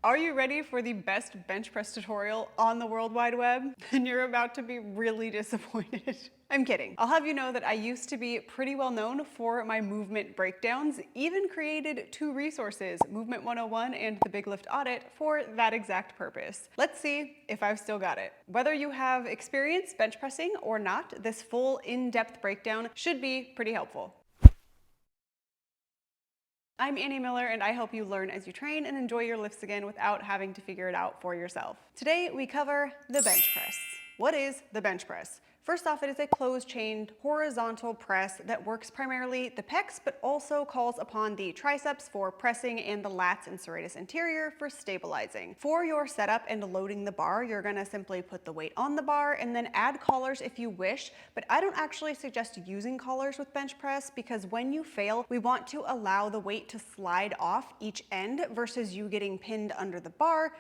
Are you ready for the best bench press tutorial on the World Wide Web? Then you're about to be really disappointed. I'm kidding. I'll have you know that I used to be pretty well known for my movement breakdowns, even created two resources, Movement 101 and the Big Lift Audit, for that exact purpose. Let's see if I've still got it. Whether you have experience bench pressing or not, this full in-depth breakdown should be pretty helpful. I'm Annie Miller, and I help you learn as you train and enjoy your lifts again without having to figure it out for yourself. Today, we cover the bench press. What is the bench press? First off, it is a closed-chained horizontal press that works primarily the pecs, but also calls upon the triceps for pressing and the lats and serratus anterior for stabilizing. For your setup and loading the bar, you're gonna simply put the weight on the bar and then add collars if you wish, but I don't actually suggest using collars with bench press because when you fail, we want to allow the weight to slide off each end versus you getting pinned under the bar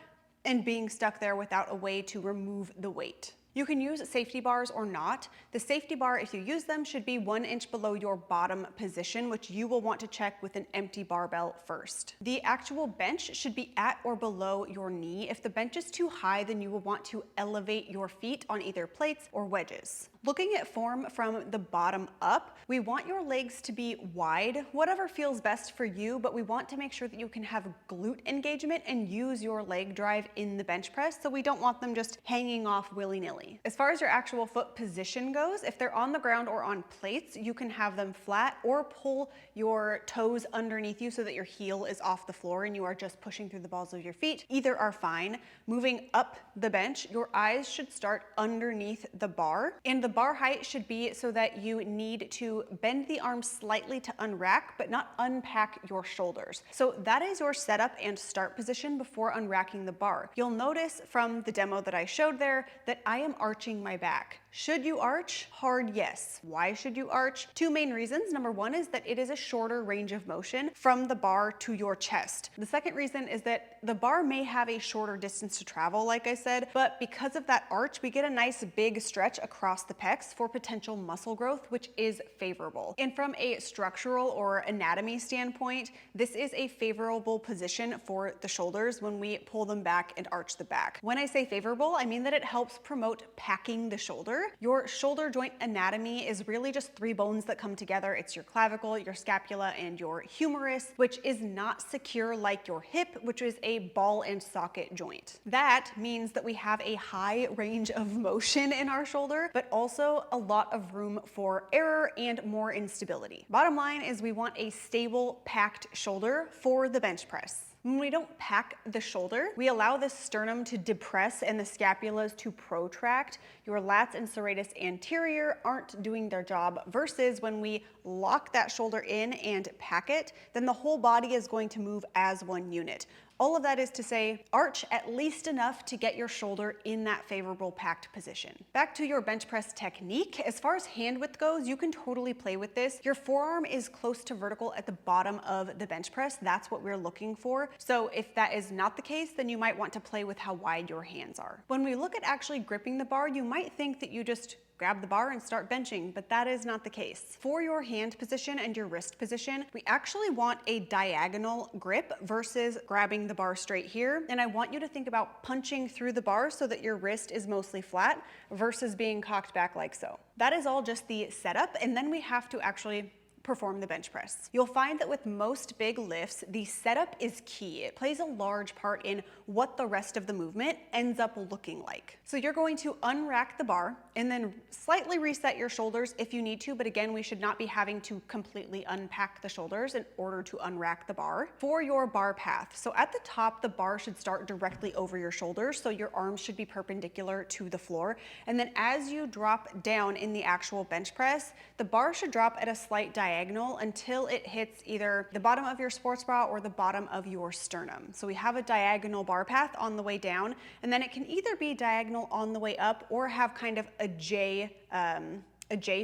and being stuck there without a way to remove the weight. You can use safety bars or not. The safety bar, if you use them, should be 1 inch below your bottom position, which you will want to check with an empty barbell first. The actual bench should be at or below your knee. If the bench is too high, then you will want to elevate your feet on either plates or wedges. Looking at form from the bottom up, we want your legs to be wide, whatever feels best for you, but we want to make sure that you can have glute engagement and use your leg drive in the bench press, so we don't want them just hanging off willy-nilly. As far as your actual foot position goes, if they're on the ground or on plates, you can have them flat or pull your toes underneath you so that your heel is off the floor and you are just pushing through the balls of your feet. Either are fine. Moving up the bench, your eyes should start underneath the bar, and the bar height should be so that you need to bend the arms slightly to unrack, but not unpack your shoulders. So that is your setup and start position before unracking the bar. You'll notice from the demo that I showed there that I am arching my back. Should you arch? Hard yes. Why should you arch? Two main reasons. Number one is that it is a shorter range of motion from the bar to your chest. The second reason is that the bar may have a shorter distance to travel, like I said, but because of that arch, we get a nice big stretch across the pecs for potential muscle growth, which is favorable. And from a structural or anatomy standpoint, this is a favorable position for the shoulders when we pull them back and arch the back. When I say favorable, I mean that it helps promote packing the shoulder. Your shoulder joint anatomy is really just three bones that come together. It's your clavicle, your scapula, and your humerus, which is not secure like your hip, which is a ball and socket joint. That means that we have a high range of motion in our shoulder, but also a lot of room for error and more instability. Bottom line is we want a stable, packed shoulder for the bench press. When we don't pack the shoulder, we allow the sternum to depress and the scapulas to protract. Your lats and serratus anterior aren't doing their job, versus when we lock that shoulder in and pack it, then the whole body is going to move as one unit. All of that is to say, arch at least enough to get your shoulder in that favorable packed position. Back to your bench press technique. As far as hand width goes, you can totally play with this. Your forearm is close to vertical at the bottom of the bench press. That's what we're looking for. So if that is not the case, then you might want to play with how wide your hands are. When we look at actually gripping the bar, you might think that you just grab the bar and start benching, but that is not the case. For your hand position and your wrist position, we actually want a diagonal grip versus grabbing the bar straight here. And I want you to think about punching through the bar so that your wrist is mostly flat versus being cocked back like so. That is all just the setup, and then we have to actually perform the bench press. You'll find that with most big lifts, the setup is key. It plays a large part in what the rest of the movement ends up looking like. So you're going to unrack the bar and then slightly reset your shoulders if you need to, but again, we should not be having to completely unpack the shoulders in order to unrack the bar. For your bar path, so at the top, the bar should start directly over your shoulders, so your arms should be perpendicular to the floor. And then as you drop down in the actual bench press, the bar should drop at a slight diagonal until it hits either the bottom of your sports bra or the bottom of your sternum. So we have a diagonal bar path on the way down, and then it can either be diagonal on the way up or have kind of a J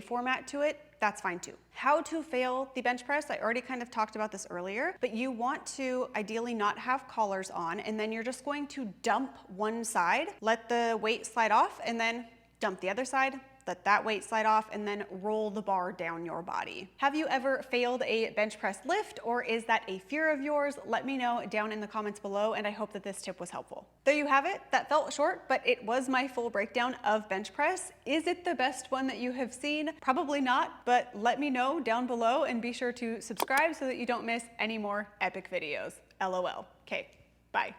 format to it. That's fine too. How to fail the bench press, I already kind of talked about this earlier, but you want to ideally not have collars on, and then you're just going to dump one side, let the weight slide off, and then dump the other side, let that weight slide off, and then roll the bar down your body. Have you ever failed a bench press lift, or is that a fear of yours? Let me know down in the comments below, and I hope that this tip was helpful. There you have it. That felt short, but it was my full breakdown of bench press. Is it the best one that you have seen? Probably not, but let me know down below, and be sure to subscribe so that you don't miss any more epic videos. LOL. Okay, bye.